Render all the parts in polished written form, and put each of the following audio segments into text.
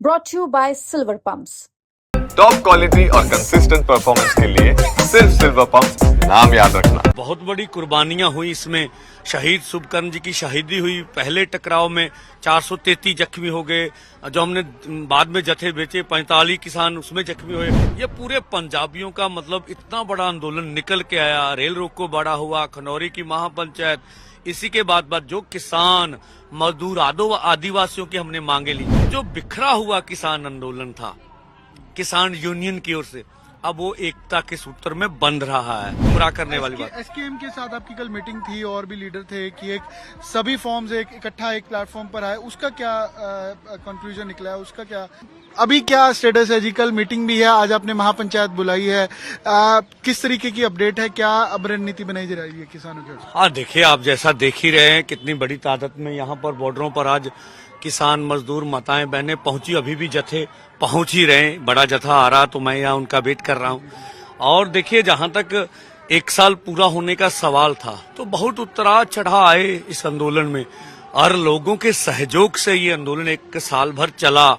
brought to you by Silver Pumps. Top quality और consistent performance के लिए सिर्फ सिल्वर पंप्स, नाम याद रखना। बहुत बड़ी कुर्बानियां हुई इसमें। शहीद शुभकर्ण जी की शहीदी हुई। पहले टकराव में 433 जख्मी हो गए, जो हमने बाद में जत्थे बेचे 45 किसान उसमें जख्मी हुए। ये पूरे पंजाबियों का मतलब इतना बड़ा आंदोलन निकल के आया। रेल रोको बड़ा हुआ, खनौरी की महापंचायत, इसी के बाद जो किसान मजदूर आदिवासियों की हमने मांगे ली। जो बिखरा हुआ किसान आंदोलन था किसान यूनियन की ओर से, अब वो एकता के सूत्र में बंध रहा है। गुमराह करने वाली बात। एसकेएम के साथ आपकी कल मीटिंग थी और भी लीडर थे कि एक सभी फॉर्म्स इकट्ठा एक प्लेटफॉर्म पर आए, उसका क्या कंक्लूजन निकला है, उसका क्या अभी क्या स्टेटस है जी? कल मीटिंग भी है, आज आपने महापंचायत बुलाई है, किस तरीके की अपडेट है, क्या अब रणनीति बनाई जा रही है किसानों की? हाँ देखिए, आप जैसा देख ही रहे हैं कितनी बड़ी तादाद में यहाँ पर बॉर्डरों पर आज किसान मजदूर माताएं बहनें पहुंची। अभी भी जत्थे पहुंच ही रहे, बड़ा जत्था आ रहा तो मैं यहाँ उनका वेट कर रहा हूँ। और देखिए, जहां तक 1 साल पूरा होने का सवाल था तो बहुत उतराव चढ़ाव आए इस आंदोलन में, और लोगों के सहयोग से ये आंदोलन 1 साल भर चला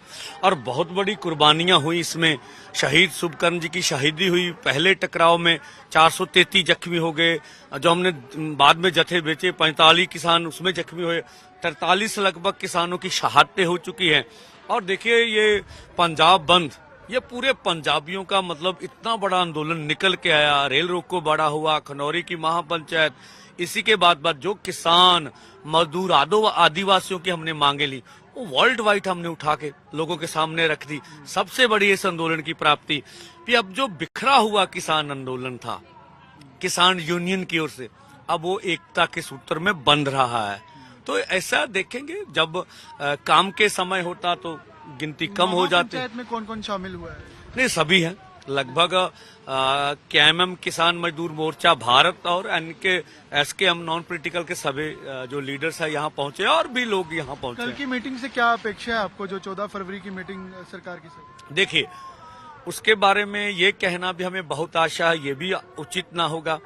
और बहुत बड़ी कुर्बानियां हुई इसमें। शहीद शुभकर्ण जी की शहीदी हुई। पहले टकराव में 433 जख्मी हो गए, जो हमने बाद में जत्थे बेचे 45 किसान उसमें जख्मी हुए। 43 लगभग किसानों की शहादतें हो चुकी हैं। और देखिए, ये पंजाब बंद, ये पूरे पंजाबियों का मतलब इतना बड़ा आंदोलन निकल के आया। रेल रोको बड़ा हुआ, खनौरी की महापंचायत, इसी के बाद जो किसान मजदूर आदिवासियों की हमने मांगे ली, वो वर्ल्ड वाइड हमने उठा के लोगों के सामने रख दी। सबसे बड़ी इस आंदोलन की प्राप्ति कि अब जो बिखरा हुआ किसान आंदोलन था किसान यूनियन की ओर से, अब वो एकता के सूत्र में बंध रहा है। तो ऐसा देखेंगे, जब काम के समय होता तो गिनती कम हो जाती। पंचायत में कौन कौन शामिल हुआ है? नहीं, सभी हैं लगभग। केएमएम किसान मजदूर मोर्चा भारत और एसकेएम नॉन पॉलिटिकल के सभी जो लीडर्स है यहाँ पहुंचे, और भी लोग यहाँ पहुंचे। कल की मीटिंग से क्या अपेक्षा है आपको, जो 14 फरवरी की मीटिंग सरकार की से? देखिए, उसके बारे में ये कहना भी हमें बहुत आशा है, ये भी उचित ना होगा।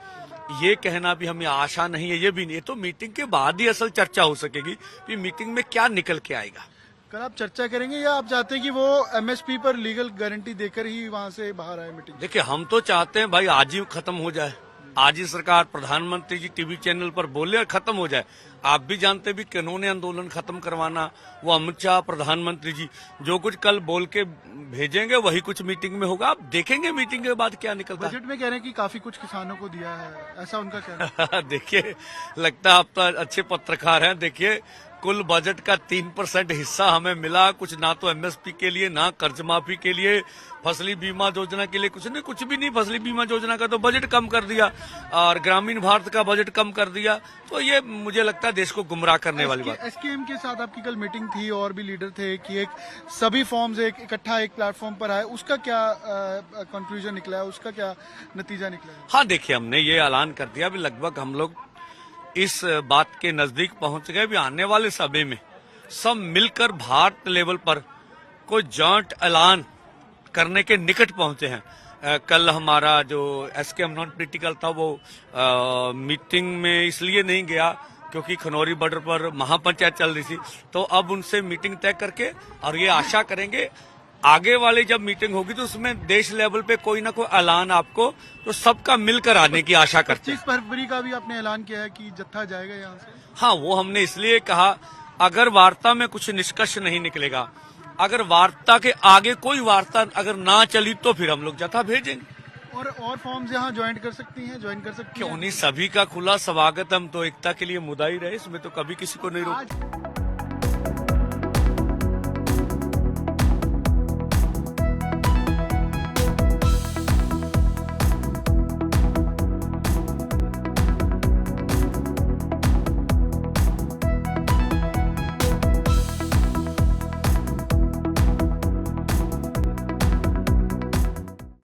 ये कहना भी हमें आशा नहीं है, ये भी नहीं। ये तो मीटिंग के बाद ही असल चर्चा हो सकेगी कि मीटिंग में क्या निकल के आएगा। कल आप चर्चा करेंगे या आप चाहते हैं कि वो एमएसपी पर लीगल गारंटी देकर ही वहां से बाहर आए मीटिंग? देखिए, हम तो चाहते हैं भाई आज ही खत्म हो जाए, आज ही सरकार प्रधानमंत्री जी टीवी चैनल पर बोले और खत्म हो जाए। आप भी जानते भी कि उन्होंने आंदोलन खत्म करवाना, वो अमित शाह प्रधानमंत्री जी जो कुछ कल बोल के भेजेंगे वही कुछ मीटिंग में होगा। आप देखेंगे मीटिंग के बाद क्या निकलता है। बजट में कह रहे हैं कि काफी कुछ किसानों को दिया है, ऐसा उनका कहना है। देखिए, लगता है आप तो अच्छे पत्रकार हैं। देखिए, कुल बजट का 3% हिस्सा हमें मिला, कुछ ना तो एमएसपी के लिए, ना कर्ज माफी के लिए, फसली बीमा योजना के लिए कुछ भी नहीं। फसली बीमा योजना का तो बजट कम कर दिया और ग्रामीण भारत का बजट कम कर दिया। तो ये मुझे लगता है देश को गुमराह करने वाली बात। एसकेएम के साथ आपकी कल मीटिंग थी और भी लीडर थे कि एक सभी फॉर्म्स इकट्ठा एक प्लेटफॉर्म पर आए, उसका क्या कंक्लूजन निकला है, उसका क्या नतीजा निकला है? हाँ देखिए, हमने ये ऐलान कर दिया भी लगभग हम लोग इस बात के नजदीक पहुंच गए भी आने वाले समय में सब मिलकर भारत लेवल पर कोई जॉइंट ऐलान करने के निकट पहुंचे हैं। कल हमारा जो एसकेएम नॉन पॉलिटिकल था वो मीटिंग में इसलिए नहीं गया क्योंकि खनौरी बॉर्डर पर महापंचायत चल रही थी। तो अब उनसे मीटिंग तय करके और ये आशा करेंगे आगे वाली जब मीटिंग होगी तो उसमें देश लेवल पे कोई ना कोई ऐलान आपको तो सबका मिलकर आने की आशा करते हैं। 25 फरवरी का भी आपने ऐलान किया है कि जत्था जाएगा यहाँ से? हाँ, वो हमने इसलिए कहा, अगर वार्ता में कुछ निष्कर्ष नहीं निकलेगा, अगर वार्ता के आगे कोई वार्ता अगर ना चली तो फिर हम लोग जत्था भेजेंगे। और फॉर्म्स यहाँ ज्वाइन कर सकती हैं, ज्वाइन कर सकती हैं? क्यों नहीं, सभी का खुला स्वागत। हम तो एकता के लिए मुदा ही रहे, इसमें तो कभी किसी को नहीं रोक।